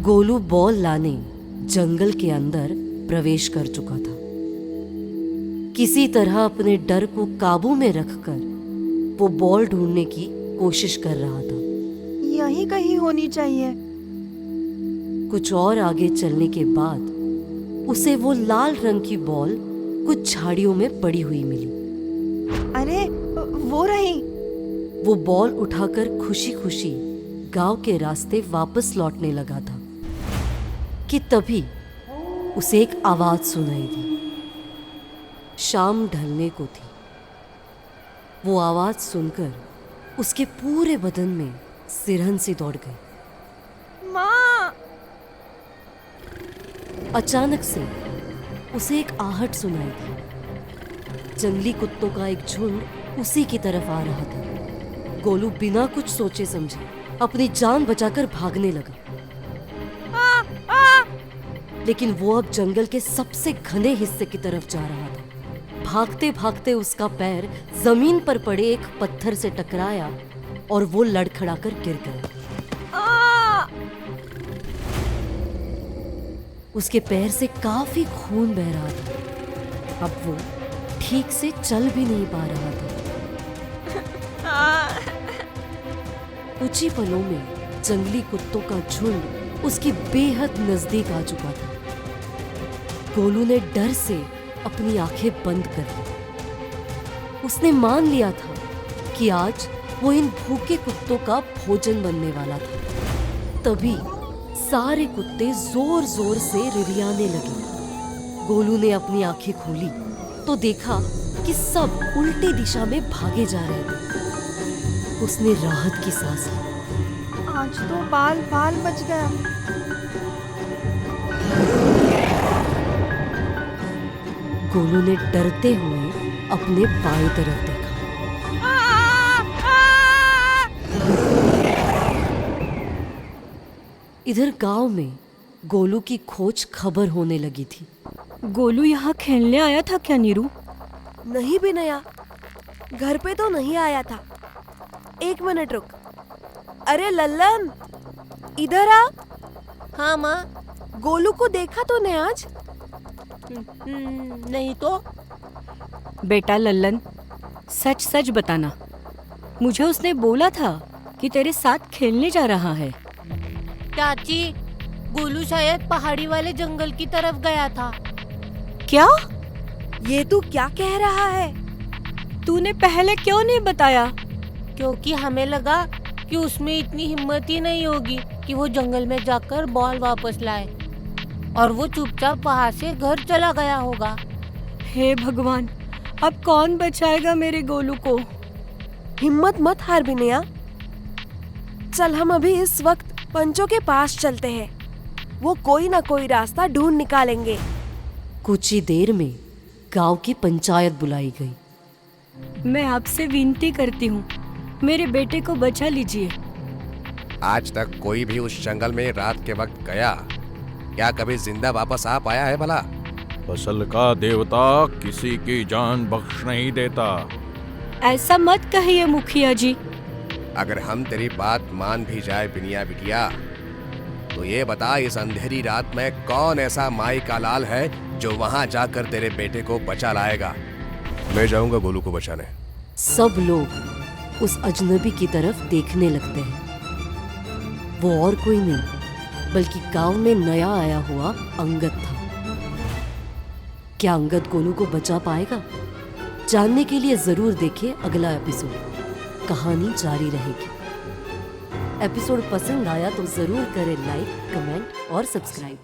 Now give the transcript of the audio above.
Golu ball लाने जंगल के अंदर प्रवेश कर चुका था। किसी तरह अपने डर को काबू में रखकर वो बॉल ढूंढने की कोशिश कर रहा था। यहीं कहीं होनी चाहिए। कुछ और आगे चलने के बाद उसे वो लाल रंग की बॉल कुछ झाड़ियों में पड़ी हुई मिली। अरे वो रही। वो बॉल उठाकर खुशी खुशी गांव के रास्ते वापस लौटने लगा था कि तभी उसे एक आवाज सुनाई दी। शाम ढलने को थी। वो आवाज सुनकर उसके पूरे बदन में सिरहन सी दौड़ गई। माँ! अचानक से उसे एक आहट सुनाई दी। जंगली कुत्तों का एक झुंड उसी की तरफ आ रहा था। गोलू बिना कुछ सोचे समझे अपनी जान बचाकर भागने लगा। लेकिन वो अब जंगल के सबसे घने हिस्से की तरफ जा रहा था। भागते भागते उसका पैर जमीन पर पड़े एक पत्थर से टकराया और वो लड़खड़ाकर गिर गया। उसके पैर से काफी खून बह रहा था। अब वो ठीक से चल भी नहीं पा रहा था। कुछ ही पलों में जंगली कुत्तों का झुंड उसकी बेहद नजदीक आ चुका था। गोलू ने डर से अपनी आंखें बंद कर ली। उसने मान लिया था कि आज वो इन भूखे कुत्तों का भोजन बनने वाला था। तभी सारे कुत्ते जोर जोर से रिरियाने लगे। गोलू ने अपनी आंखें खोली तो देखा कि सब उल्टी दिशा में भागे जा रहे थे। उसने राहत की सांस ली। आज तो बाल बाल बच गया। गोलू ने डरते हुए अपने बाएं तरफ देखा। इधर गांव में गोलू की खोज खबर होने लगी थी। गोलू यहाँ खेलने आया था क्या नीरू? नहीं भी नया, घर पे तो नहीं आया था। एक मिनट रुक। अरे लल्लन, इधर आ। हाँ माँ। गोलू को देखा तूने आज? नहीं तो। बेटा लल्लन, सच सच बताना। मुझे उसने बोला था कि तेरे साथ खेलने जा रहा है। चाची, गोलू शायद पहाड़ी वाले जंगल की तरफ गया था। क्या? ये तू क्या कह रहा है? तूने पहले क्यों नहीं बताया? क्योंकि हमें लगा कि उसमें इतनी हिम्मत ही नहीं होगी कि वो जंगल में जाकर बॉल वापस लाए, और वो चुपचाप वहाँ से घर चला गया होगा। हे भगवान, अब कौन बचाएगा मेरे गोलू को? हिम्मत मत हार बिनया। चल हम अभी इस वक्त पंचों के पास चलते हैं। वो कोई ना कोई रास्ता ढूंढ निकालेंगे। कुछ ही देर में गांव की पंचायत बुलाई गई। मैं आपसे विनती करती हूँ, मेरे बेटे को बचा लीजिए। आज तक कोई भी उस जंगल में रात के वक्त गया क्या कभी जिंदा वापस आ पाया है भला? फसल का देवता किसी की जान बख्श नहीं देता। ऐसा मत कहिए मुखिया जी। अगर हम तेरी बात मान भी जाए बिनिया बिटिया, तो ये बता इस अंधेरी रात में कौन ऐसा माई का लाल है जो वहां जाकर तेरे बेटे को बचा लाएगा? मैं जाऊंगा गोलू को बचाने। सब लोग उस अजनबी की तरफ देखने लगते हैं। वो और कोई नहीं बल्कि गांव में नया आया हुआ अंगद था। क्या अंगद गोलू को बचा पाएगा? जानने के लिए जरूर देखें अगला एपिसोड। कहानी जारी रहेगी। एपिसोड पसंद आया तो जरूर करें लाइक, कमेंट और सब्सक्राइब।